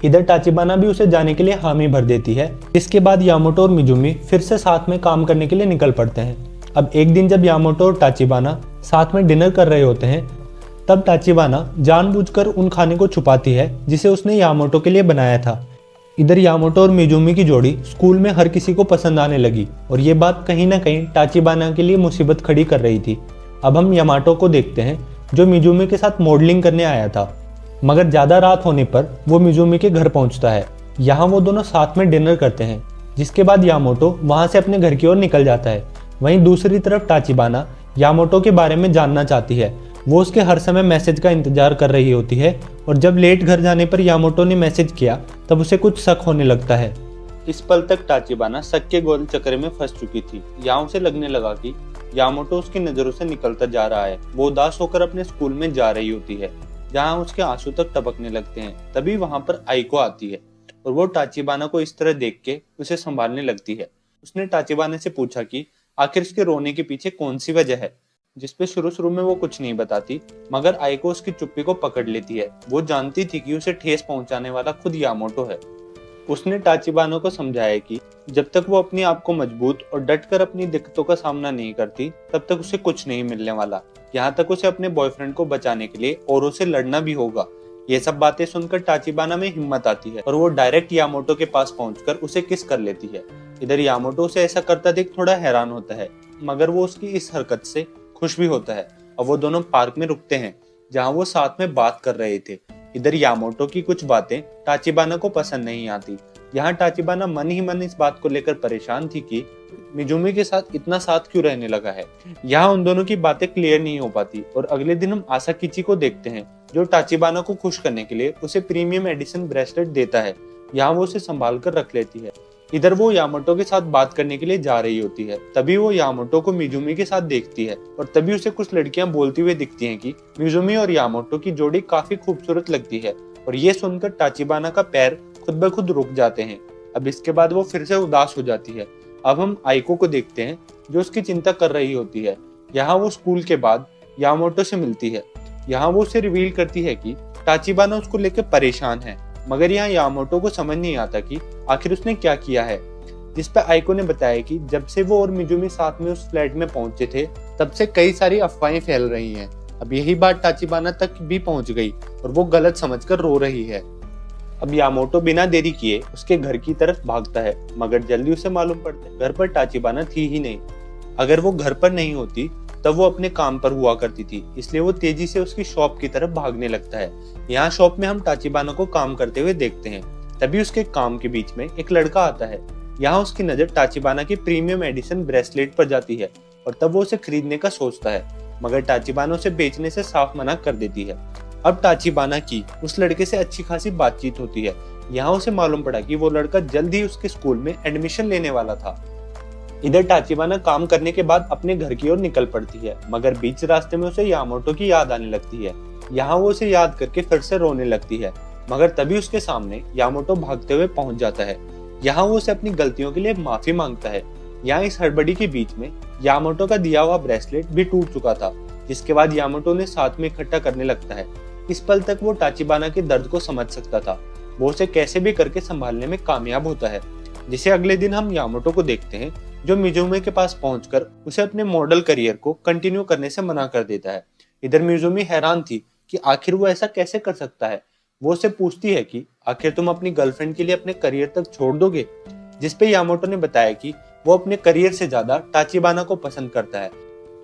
इधर टाचिबाना भी उसे जाने के लिए हामी भर देती है। इसके बाद यामोटो और मिजुमी फिर से साथ में काम करने के लिए निकल पड़ते हैं। अब एक दिन जब यामोटो और टाचिबाना साथ में डिनर कर रहे होते हैं तब टाचिबाना जानबूझकर उन खाने को छुपाती है जिसे उसने यामोटो के लिए बनाया था। इधर यामोटो और मिजुमी की जोड़ी स्कूल में हर किसी को पसंद आने लगी और ये बात कहीं ना कहीं टाचिबाना के लिए मुसीबत खड़ी कर रही थी। अब हम यामाटो को देखते हैं जो मिजुमी के साथ मॉडलिंग करने आया था, मगर ज़्यादा रात होने पर वो मिजुमी के घर पहुंचता है। यहाँ वो दोनों साथ में डिनर करते हैं, जिसके बाद यामाटो वहाँ से अपने घर की ओर निकल जाता है। वहीं दूसरी तरफ टाचिबाना यामाटो के बारे में जानना चाहती है। वो उसके हर समय मैसेज का इंतजार कर रही होती है और जब लेट घर जाने पर यामाटो ने मैसेज किया तब उसे कुछ शक होने लगता है। इस पल तक टाचिबाना शक के गोल चक्कर में फंस चुकी थी। यहाँ उसे लगने लगा कि यामाटो उसकी नजरों से निकलता जा रहा है। वो उदास होकर अपने स्कूल में जा रही होती है, जहाँ उसके आंसू तक टपकने लगते हैं। तभी वहां पर आइको आती है और वो टाचिबाना को इस तरह देख के उसे संभालने लगती है। उसने टाचिबाना से पूछा कि आखिर उसके रोने के पीछे कौन सी वजह है, जिसपे शुरू में वो कुछ नहीं बताती, मगर आइको उसकी चुप्पी को पकड़ लेती है। वो जानती थी कि उसे ठेस पहुंचाने वाला खुद यामाटो है। उसने टाचिबाना को समझाया कि जब तक वो अपने आप को मजबूत और डटकर अपनी दिक्कतों का सामना नहीं करती, तब तक उसे कुछ नहीं मिलने वाला। यहाँ तक उसे अपने बॉयफ्रेंड को बचाने के लिए औरों से लड़ना भी होगा। ये सब बातें सुनकर टाचिबाना में हिम्मत आती है और वो डायरेक्ट यामाटो के पास पहुंचकर उसे किस कर लेती है। इधर यामाटो उसे ऐसा करता देख थोड़ा हैरान होता है, मगर वो उसकी इस हरकत से खुश भी होता है और वो दोनों पार्क में रुकते हैं, जहाँ वो साथ में बात कर रहे थे। इधर यामाटो की कुछ बातें टाचिबाना को पसंद नहीं आती। यहाँ टाचिबाना मन ही मन इस बात को लेकर परेशान थी कि मिजुमी के साथ इतना साथ क्यों रहने लगा है। यहाँ उन दोनों की बातें क्लियर नहीं हो पाती और अगले दिन हम आसाकिची को देखते हैं, जो टाचिबाना को खुश करने के लिए उसे प्रीमियम एडिशन ब्रेसलेट देता है। यहाँ वो उसे संभाल कर रख लेती है। इधर वो यामाटो के साथ बात करने के लिए जा रही होती है। तभी वो यामाटो को मिजुमी के साथ देखती है और तभी उसे कुछ लड़कियां बोलती हुई दिखती हैं कि मिजुमी और यामाटो की जोड़ी काफी खूबसूरत लगती है। और ये सुनकर टाचिबाना का पैर खुद ब खुद रुक जाते हैं। अब इसके बाद वो फिर से उदास हो जाती है। अब हम आइको को देखते हैं, जो उसकी चिंता कर रही होती है। यहाँ वो स्कूल के बाद यामाटो से मिलती है। यहाँ वो उसे रिवील करती है कि टाचिबाना उसको लेकर परेशान है, मगर यहाँ यामाटो को समझ नहीं आता कि आखिर उसने क्या किया है। जिस पर आइको ने बताया कि जब से वो और मिजुमी साथ में उस फ्लैट में पहुंचे थे, तब से कई सारी अफवाहें फैल रही हैं। अब यही बात टाचिबाना तक भी पहुंच गई और वो गलत समझकर रो रही है। अब यामाटो बिना देरी किए उसके घर की तरफ भागता है, मगर जल्दी उसे मालूम पड़ता है घर पर टाचिबाना थी ही नहीं। अगर वो घर पर नहीं होती तब वो अपने काम पर हुआ करती थी, इसलिए वो तेजी से उसकी शॉप की तरफ भागने लगता है। यहाँ शॉप में हम टाचिबाना को काम करते हुए देखते हैं। तभी उसके काम के बीच में एक लड़का आता है। यहाँ उसकी नजर टाचिबाना की प्रीमियम एडिशन ब्रेसलेट पर जाती है और तब वो उसे खरीदने का सोचता है, मगर टाचिबाना उसे बेचने से साफ मना कर देती है। अब टाचिबाना की उस लड़के से अच्छी खासी बातचीत होती है। यहाँ उसे मालूम पड़ा कि वो लड़का जल्द ही उसके स्कूल में एडमिशन लेने वाला था। इधर टाचिबाना काम करने के बाद अपने घर की ओर निकल पड़ती है, मगर बीच रास्ते में उसे यामाटो की याद आने लगती है। यहाँ वो उसे याद करके फिर से रोने लगती है, मगर तभी उसके सामने यामाटो भागते हुए पहुंच जाता है। यहाँ वो उसे अपनी गलतियों के लिए माफी मांगता है। यहाँ इस हड़बड़ी के बीच में यामाटो का दिया हुआ ब्रेसलेट भी टूट चुका था, जिसके बाद यामाटो ने साथ में इकट्ठा करने लगता है। इस पल तक वो टाचिबाना के दर्द को समझ सकता था। वो उसे कैसे भी करके संभालने में कामयाब होता है, जिसे अगले दिन हम यामाटो को देखते हैं, जो मिजुमी के पास पहुंचकर उसे अपने मॉडल करियर को कंटिन्यू करने से मना कर देता है। इधर मिजुमी हैरान थी कि आखिर वो ऐसा कैसे कर सकता है। वो उसे पूछती है कि आखिर तुम अपनी गर्लफ्रेंड के लिए अपने करियर तक छोड़ दोगे, जिसपे यामाटो ने बताया कि वो अपने करियर से ज्यादा टाचिबाना को पसंद करता है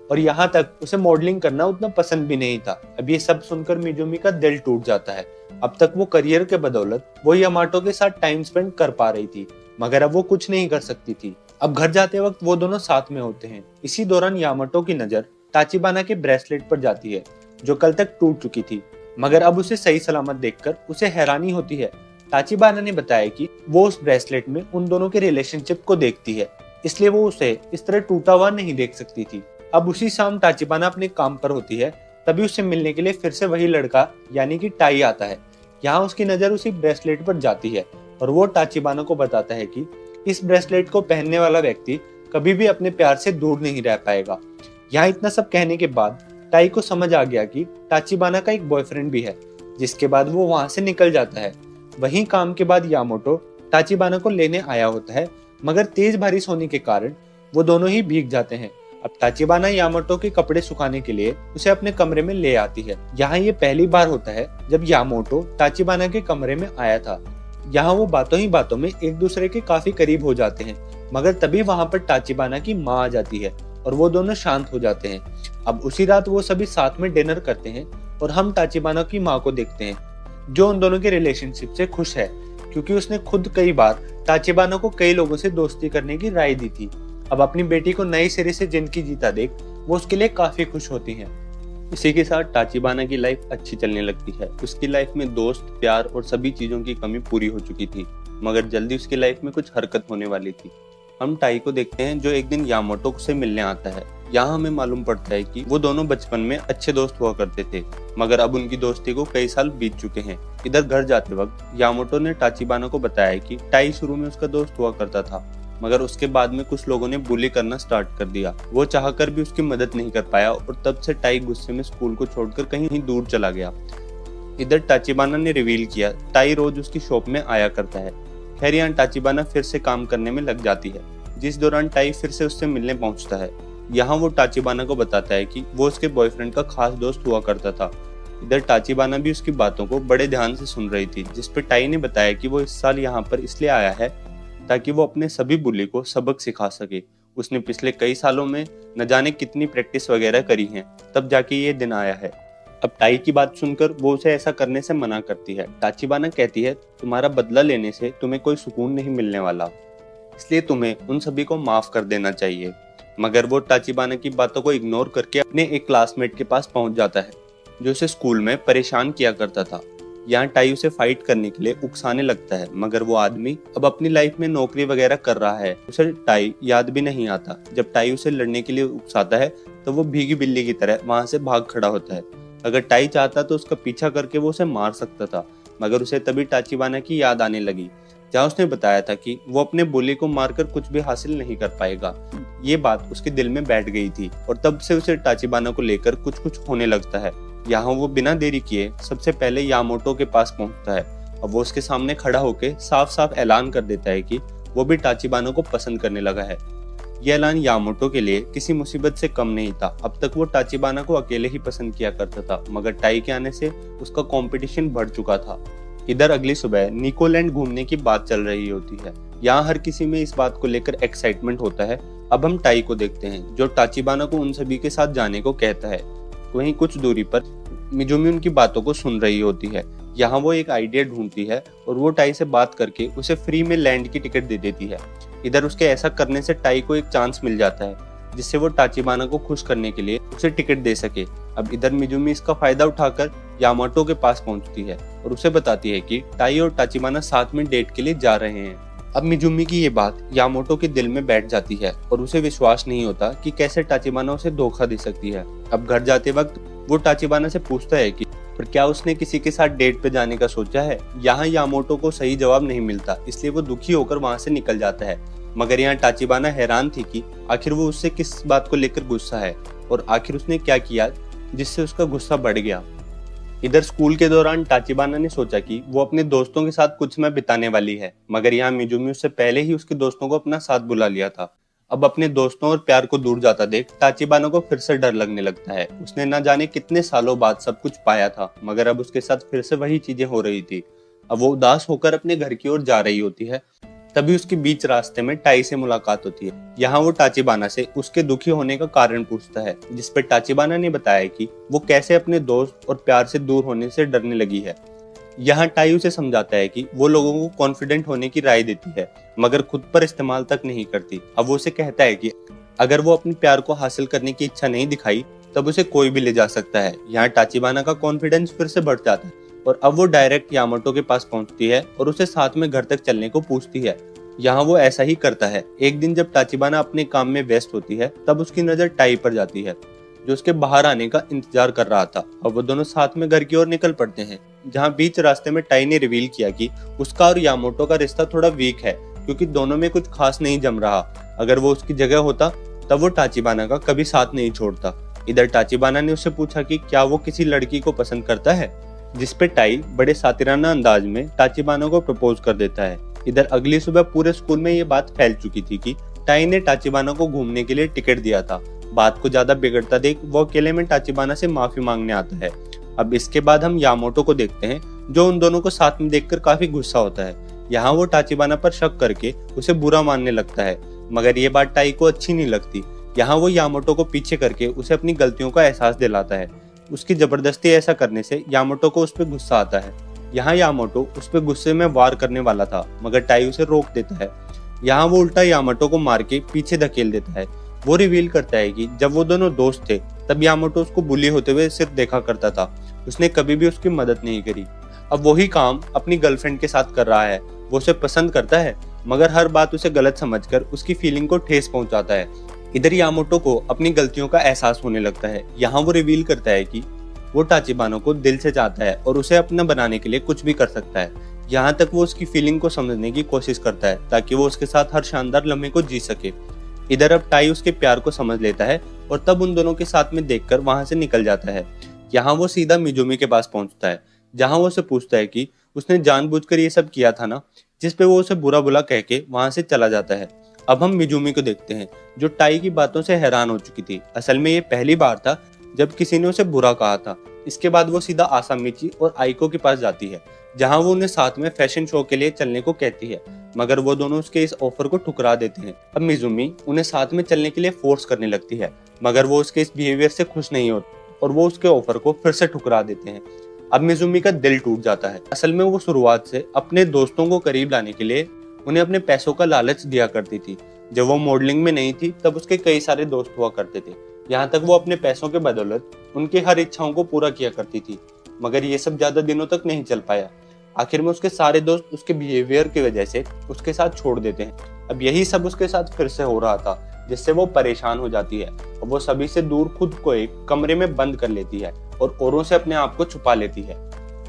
और यहाँ तक उसे मॉडलिंग करना उतना पसंद भी नहीं था। अब ये सब सुनकर मिजुमी का दिल टूट जाता है। अब तक वो करियर के बदौलत वो यामाटो के साथ टाइम स्पेंड कर पा रही थी, मगर अब वो कुछ नहीं कर सकती थी। अब घर जाते वक्त वो दोनों साथ में होते हैं। इसी दौरान यामाटो की नजर टाचिबाना के ब्रेसलेट पर जाती है, जो कल तक टूट चुकी थी, मगर अब उसे सही सलामत देखकर उसे हैरानी होती है। टाचिबाना ने बताया कि वो उस ब्रेसलेट में उन दोनों के रिलेशनशिप को देखती है, इसलिए वो उसे इस तरह टूटा हुआ नहीं देख सकती थी। अब उसी शाम टाचिबाना अपने काम पर होती है, तभी उसे मिलने के लिए फिर से वही लड़का यानी कि टाई आता है। यहाँ उसकी नजर उसी ब्रेसलेट पर जाती है और वो टाचिबाना को बताता है कि इस ब्रेसलेट को पहनने वाला व्यक्ति कभी भी अपने प्यार से दूर नहीं रह पाएगा। यहाँ इतना सब कहने के बाद टाई को समझ आ गया कि टाचिबाना का एक बॉयफ्रेंड भी है, जिसके बाद वो वहां से निकल जाता है। वहीं काम के बाद यामाटो टाचिबाना को लेने आया होता है, मगर तेज बारिश होने के कारण वो दोनों ही भीग जाते हैं। अब टाचिबाना यामाटो के कपड़े सुखाने के लिए उसे अपने कमरे में ले आती है। यहाँ ये पहली बार होता है जब यामाटो टाचिबाना के कमरे में आया था। यहाँ वो बातों ही बातों में एक दूसरे के काफी करीब हो जाते हैं, मगर तभी वहां पर टाचिबाना की माँ आ जाती है और वो दोनों शांत हो जाते हैं। अब उसी रात वो सभी साथ में डिनर करते हैं और हम टाचिबाना की माँ को देखते हैं, जो उन दोनों के रिलेशनशिप से खुश है, क्योंकि उसने खुद कई बार टाचिबाना को कई लोगों से दोस्ती करने की राय दी थी। अब अपनी बेटी को नए सिरे से जिंदगी जीता देख वो उसके लिए काफी खुश होती हैं। इसी के साथ टाचिबाना की लाइफ अच्छी चलने लगती है। उसकी लाइफ में दोस्त, प्यार और सभी चीजों की कमी पूरी हो चुकी थी, मगर जल्दी उसकी लाइफ में कुछ हरकत होने वाली थी। हम टाई को देखते हैं, जो एक दिन यामाटो से मिलने आता है। यहाँ हमें मालूम पड़ता है कि वो दोनों बचपन में अच्छे दोस्त हुआ करते थे, मगर अब उनकी दोस्ती को कई साल बीत चुके हैं। इधर घर जाते वक्त यामाटो ने टाचिबाना को बताया कि टाई शुरू में उसका दोस्त हुआ करता था, मगर उसके बाद में कुछ लोगों ने बुली करना स्टार्ट कर दिया। वो चाहकर भी उसकी मदद नहीं कर पाया और तब से टाई गुस्से में स्कूल को छोड़कर कहीं दूर चला गया। इधर टाचिबाना ने रिवील किया टाई रोज उसकी शॉप में आया करता है। खैर यहाँ टाचिबाना फिर से काम करने में लग जाती है, जिस दौरान टाई फिर से उससे मिलने पहुंचता है। यहाँ वो टाचिबाना को बताता है कि वो उसके बॉयफ्रेंड का खास दोस्त हुआ करता था। इधर टाचिबाना भी उसकी बातों को बड़े ध्यान से सुन रही थी, जिसपे टाई ने बताया कि वो इस साल यहाँ पर इसलिए आया है ताकि वो अपने सभी बुली को सबक सिखा सके। उसने पिछले कई सालों में न जाने कितनी प्रैक्टिस वगैरह करी है, तब जाके ये दिन आया है। अब टाई की बात सुनकर वो उसे ऐसा करने से मना करती है। टाचिबाना कहती है, तुम्हारा बदला लेने से तुम्हें कोई सुकून नहीं मिलने वाला, इसलिए तुम्हें उन सभी को माफ कर देना चाहिए। मगर वो टाचिबाना की बातों को इग्नोर करके अपने एक क्लासमेट के पास पहुंच जाता है, जो उसे स्कूल में परेशान किया करता था। यहाँ टाई उसे फाइट करने के लिए उकसाने लगता है, मगर वो आदमी अब अपनी लाइफ में नौकरी वगैरह कर रहा है, उसे टाई याद भी नहीं आता। जब टाई उसे लड़ने के लिए उकसाता है तो वो भीगी बिल्ली की तरह वहां से भाग खड़ा होता है। अगर टाई चाहता तो उसका पीछा करके वो उसे मार सकता था, मगर उसे तभी टाचिबाना की याद आने लगी, जहाँ उसने बताया था कि वो अपने बुली को मारकर कुछ भी हासिल नहीं कर पाएगा। ये बात उसके दिल में बैठ गई थी और तब से उसे टाचिबाना को लेकर कुछ कुछ होने लगता है। यहाँ वो बिना देरी किए सबसे पहले यामाटो के पास पहुंचता है। अब वो उसके सामने खड़ा होकर साफ साफ ऐलान कर देता है कि वो भी टाचिबाना को पसंद करने लगा है। यह ऐलान यामाटो के लिए किसी मुसीबत से कम नहीं था। अब तक वो टाचिबाना को अकेले ही पसंद किया करता था, मगर टाई के आने से उसका कंपटीशन बढ़ चुका था। इधर अगली सुबह निकोलैंड घूमने की बात चल रही होती है। यहाँ हर किसी में इस बात को लेकर एक्साइटमेंट होता है। अब हम टाई को देखते हैं, जो टाचिबाना को उन सभी के साथ जाने को कहता है। वहीं कुछ दूरी पर मिजुमी उनकी बातों को सुन रही होती है। यहाँ वो एक आइडिया ढूंढती है और वो टाई से बात करके उसे फ्री में लैंड की टिकट दे देती है। इधर उसके ऐसा करने से टाई को एक चांस मिल जाता है, जिससे वो टाचिबाना को खुश करने के लिए उसे टिकट दे सके। अब इधर मिजुमी इसका फायदा उठाकर यामाटो के पास पहुंचती है और उसे बताती है कि टाई और टाचिबाना साथ में डेट के लिए जा रहे हैं। अब मिजुमी की ये बात यामाटो के दिल में बैठ जाती है और उसे विश्वास नहीं होता कि कैसे टाचिबाना उसे धोखा दे सकती है। अब घर जाते वक्त वो टाचिबाना से पूछता है कि पर क्या उसने किसी के साथ डेट पे जाने का सोचा है। यहाँ यामाटो को सही जवाब नहीं मिलता, इसलिए वो दुखी होकर वहां से निकल जाता है। मगर यहाँ टाचिबाना हैरान थी कि आखिर वो उससे किस बात को लेकर गुस्सा है और आखिर उसने क्या किया जिससे उसका गुस्सा बढ़ गया। इधर स्कूल के दौरान टाचिबाना ने सोचा कि वो अपने दोस्तों के साथ कुछ समय बिताने वाली है, मगर यहाँ मिजुमी उससे पहले ही उसके दोस्तों को अपना साथ बुला लिया था। अब अपने दोस्तों और प्यार को दूर जाता देख टाचिबाना को फिर से डर लगने लगता है। उसने न जाने कितने सालों बाद सब कुछ पाया था, मगर अब उसके साथ फिर से वही चीजें हो रही थी। अब वो उदास होकर अपने घर की ओर जा रही होती है, तभी उसके बीच रास्ते में टाई से मुलाकात होती है। यहाँ वो टाचिबाना से उसके दुखी होने का कारण पूछता है, जिसपे टाचिबाना ने बताया कि वो कैसे अपने दोस्त और प्यार से दूर होने से डरने लगी है। यहाँ टाई उसे समझाता है कि वो लोगों को कॉन्फिडेंट होने की राय देती है, मगर खुद पर इस्तेमाल तक नहीं करती। अब वो उसे कहता है कि अगर वो अपने प्यार को हासिल करने की इच्छा नहीं दिखाई तब उसे कोई भी ले जा सकता है। यहाँ टाचिबाना का कॉन्फिडेंस फिर से बढ़ जाता है और अब वो डायरेक्ट यामाटो के पास पहुंचती है और उसे साथ में घर तक चलने को पूछती है। यहाँ वो ऐसा ही करता है। एक दिन जब टाचिबाना अपने काम में व्यस्त होती है, तब उसकी नजर टाई पर जाती है, जो उसके बाहर आने का इंतजार कर रहा था। और वो दोनों साथ में घर की ओर निकल पड़ते हैं, जहाँ बीच रास्ते में टाई ने रिवील किया कि उसका और यामाटो का रिश्ता थोड़ा वीक है, क्योंकि दोनों में कुछ खास नहीं जम रहा। अगर वो उसकी जगह होता तब वो टाचिबाना का कभी साथ नहीं छोड़ता। इधर टाचिबाना ने उससे पूछा कि क्या वो किसी लड़की को पसंद करता है, जिसपे टाई बड़े सातिराना अंदाज में टाचिबाना को प्रपोज कर देता है। इधर अगली सुबह पूरे स्कूल में ये बात फैल चुकी थी कि टाई ने टाचिबाना को घूमने के लिए टिकट दिया था। बात को ज्यादा बिगड़ता देख वो अकेले में टाचिबाना से माफी मांगने आता है। अब इसके बाद हम यामाटो को देखते हैं, जो उन दोनों को साथ में देखकर काफी गुस्सा होता है। यहाँ वो टाचिबाना पर शक करके उसे बुरा मानने लगता है, मगर ये बात टाई को अच्छी नहीं लगती, यहाँ वो यामाटो को पीछे करके उसे अपनी गलतियों का एहसास दिलाता है। उसकी जबरदस्ती ऐसा करने से यामाटो को उस पर गुस्सा आता है। यहाँ यामाटो उस पर गुस्से में वार करने वाला था, मगर टाई उसे रोक देता है। यहाँ वो उल्टा यामाटो को मार के पीछे धकेल देता है। वो रिवील करता है कि जब वो दोनों दोस्त थे तब यामाटो उसको बुली होते हुए सिर्फ देखा करता था, उसने कभी भी उसकी मदद नहीं करी। अब वही काम अपनी गर्लफ्रेंड के साथ कर रहा है। वो उसे पसंद करता है, मगर हर बात उसे गलत समझकर उसकी फीलिंग को ठेस पहुंचाता है। इधर यामाटो को अपनी गलतियों का एहसास होने लगता है। यहाँ वो रिवील करता है कि वो टाचिबाना को दिल से चाहता है और उसे अपना बनाने के लिए कुछ भी कर सकता है। यहाँ तक वो उसकी फीलिंग को समझने की कोशिश करता है ताकि वो उसके साथ हर शानदार लम्हे को जी सके। इधर अब टाई उसके प्यार को समझ लेता है और तब उन दोनों के साथ में देखकर वहां से निकल जाता है। यहाँ वो सीधा मिजुमी के पास पहुंचता है, जहाँ वो उसे पूछता है कि उसने जानबूझकर ये सब किया था ना, जिसपे वो उसे बुरा बुरा कह के वहां से चला जाता है। अब हम मिजुमी को देखते हैं, जो टाई की बातों से हैरान हो चुकी थी। असल में ये पहली बार था जब किसी ने उसे बुरा कहा था। इसके बाद वो सीधा आसामिची और आइको के पास जाती है, जहां वो उन्हें साथ में फैशन शो के लिए चलने को कहती है, मगर वो दोनों उसके इस ऑफर को ठुकरा देते हैं। अब मिजुमी उन्हें साथ में चलने के लिए फोर्स करने लगती है, मगर वो उसके इस बिहेवियर से खुश नहीं होती और वो उसके ऑफर को फिर से ठुकरा देते हैं। अब मिजुमी का दिल टूट जाता है। असल में वो शुरुआत से अपने दोस्तों को करीब लाने के लिए उन्हें अपने पैसों का लालच दिया करती थी। जब वो मॉडलिंग में नहीं थी तब उसके कई सारे दोस्त हुआ करते थे। यहाँ तक वो अपने पैसों के बदौलत उनकी हर इच्छाओं को पूरा किया करती थी, मगर ये सब ज्यादा दिनों तक नहीं चल पाया। आखिर में उसके सारे दोस्त उसके बिहेवियर की वजह से उसके साथ छोड़ देते हैं। अब यही सब उसके साथ फिर से हो रहा था, जिससे वो परेशान हो जाती है और वो सभी से दूर खुद को एक कमरे में बंद कर लेती है और औरों से अपने आप को छुपा लेती है।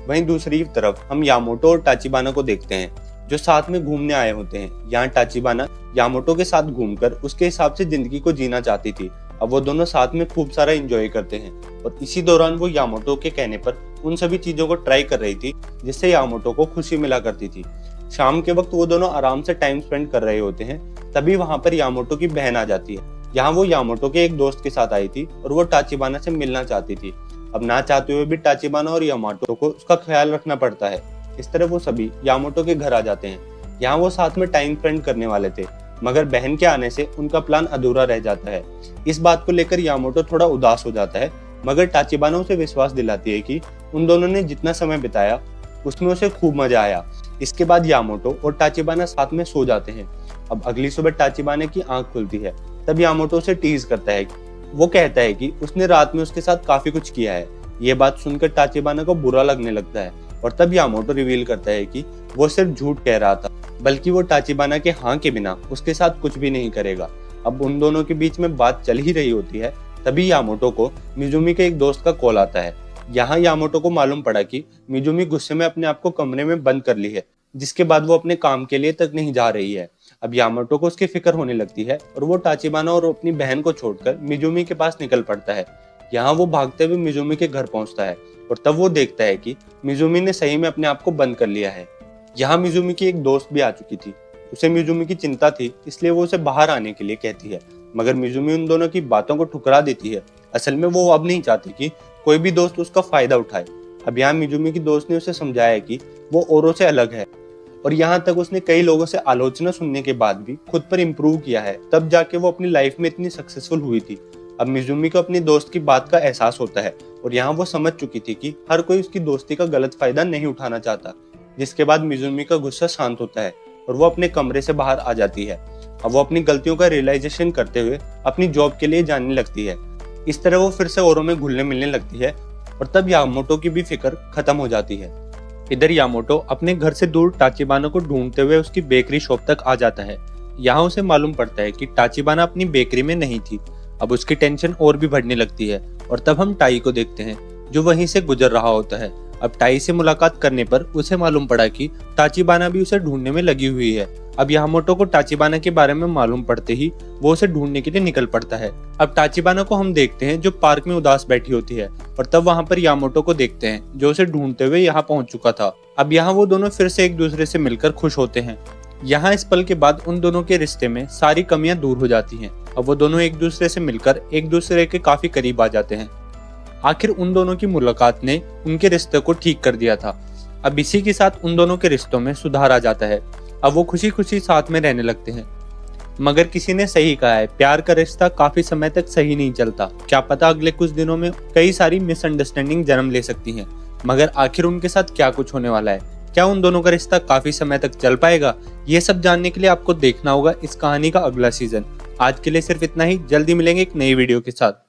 वहीं दूसरी तरफ हम यामाटो और टाचिबाना को देखते हैं, जो साथ में घूमने आए होते हैं। यहाँ टाचिबाना यामाटो के साथ घूमकर उसके हिसाब से जिंदगी को जीना चाहती थी। अब वो दोनों साथ में खूब सारा एंजॉय करते हैं और इसी दौरान वो यामाटो के कहने पर उन सभी चीजों को ट्राई कर रही थी जिससे यामाटो को खुशी मिला करती थी। शाम के वक्त वो दोनों आराम से टाइम स्पेंड कर रहे होते हैं, तभी वहां पर यामाटो की बहन आ जाती है। यहाँ वो यामाटो के एक दोस्त के साथ आई थी और वो टाचिबाना से मिलना चाहती थी। अब ना चाहते हुए भी टाचिबाना और यामाटो को उसका ख्याल रखना पड़ता है। इस तरह वो सभी यामाटो के घर आ जाते हैं। यहाँ वो साथ में टाइम स्पेंड करने वाले थे, मगर बहन के आने से उनका प्लान अधूरा रह जाता है। इस बात को लेकर यामाटो थोड़ा उदास हो जाता है, मगर टाचिबाना उसे विश्वास दिलाती है कि उन दोनों ने जितना समय बिताया उसमें उसे खूब मजा आया। इसके बाद यामाटो और टाचिबाना साथ में सो जाते हैं। अब अगली सुबह टाचिबाना की आंख खुलती है, तब यामाटो उसे टीज करता है। वो कहता है कि उसने रात में उसके साथ काफी कुछ किया है। ये बात सुनकर टाचिबाना को बुरा लगने लगता है और तब यामाटो रिवील करता है कि वो सिर्फ झूठ कह रहा था, बल्कि वो टाचिबाना के हाँ के बिना उसके साथ कुछ भी नहीं करेगा। अब उन दोनों के बीच में बात चल ही रही होती है, तभी यामाटो को मिजुमी के एक दोस्त का कॉल आता है। यहाँ यामाटो को मालूम पड़ा कि मिजुमी गुस्से में अपने आप को कमरे में बंद कर ली है, जिसके बाद वो अपने काम के लिए तक नहीं जा रही है। अब यामाटो को उसकी फिक्र होने लगती है और वो टाचिबाना और अपनी बहन को छोड़कर मिजुमी के पास निकल पड़ता है। यहाँ वो भागते हुए मिजुमी के घर पहुंचता है और तब वो देखता है कि मिजुमी ने सही में अपने आप को बंद कर लिया है। यहाँ मिजुमी की एक दोस्त भी आ चुकी थी। उसे मिजुमी की चिंता थी, इसलिए वो उसे बाहर आने के लिए कहती है, मगर मिजुमी उन दोनों की बातों को ठुकरा देती है। असल में वो अब नहीं चाहती कि कोई भी दोस्त उसका फायदा उठाए। अब यहाँ मिजुमी की दोस्त ने उसे समझाया है कि वो औरों से अलग है और यहाँ तक उसने कई लोगों से आलोचना सुनने के बाद भी खुद पर इम्प्रूव किया है, तब जाके वो अपनी लाइफ में इतनी सक्सेसफुल हुई थी। अब मिजुमी को अपनी दोस्त की बात का एहसास होता है और यहाँ वो समझ चुकी थी कि हर कोई उसकी दोस्ती का गलत फायदा नहीं उठाना चाहता, जिसके बाद मिजुमी का गुस्सा शांत होता है और वो अपने कमरे से बाहर आ जाती है। अब वो अपनी गलतियों का रियलाइजेशन करते हुए अपनी जॉब के लिए जाने लगती है। इस तरह वो फिर से औरों में घुलने मिलने लगती है और तब यामाटो की भी फिक्र खत्म हो जाती है। इधर यामाटो अपने घर से दूर टाचिबाना को ढूंढते हुए उसकी बेकरी शॉप तक आ जाता है। यहाँ उसे मालूम पड़ता है कि टाचिबाना अपनी बेकरी में नहीं थी। अब उसकी टेंशन और भी बढ़ने लगती है और तब हम टाई को देखते हैं, जो वहीं से गुजर रहा होता है। अब टाई से मुलाकात करने पर उसे मालूम पड़ा कि टाचिबाना भी उसे ढूंढने में लगी हुई है। अब यामाटो को टाचिबाना के बारे में मालूम पड़ते ही वो उसे ढूंढने के लिए निकल पड़ता है। अब टाचिबाना को हम देखते हैं जो पार्क में उदास बैठी होती है और तब वहां पर यामाटो को देखते हैं जो उसे ढूंढते हुए यहाँ पहुंच चुका था। अब यहाँ वो दोनों फिर से एक दूसरे से मिलकर खुश होते हैं। यहाँ इस पल के बाद उन दोनों के रिश्ते में सारी कमियां दूर हो जाती हैं। अब वो दोनों एक दूसरे से मिलकर एक दूसरे के काफी करीब आ जाते हैं। आखिर उन दोनों की मुलाकात ने उनके रिश्ते को ठीक कर दिया था। अब इसी के साथ उन दोनों के रिश्तों में सुधार आ जाता है। अब वो खुशी खुशी साथ में रहने लगते हैं। मगर किसी ने सही कहा है, प्यार का रिश्ता काफी समय तक सही नहीं चलता। क्या पता अगले कुछ दिनों में कई सारी मिसअंडरस्टैंडिंग जन्म ले सकती हैं। मगर आखिर उनके साथ क्या कुछ होने वाला है, क्या उन दोनों का रिश्ता काफी समय तक चल पाएगा, ये सब जानने के लिए आपको देखना होगा इस कहानी का अगला सीजन। आज के लिए सिर्फ इतना ही, जल्दी मिलेंगे एक नई वीडियो के साथ।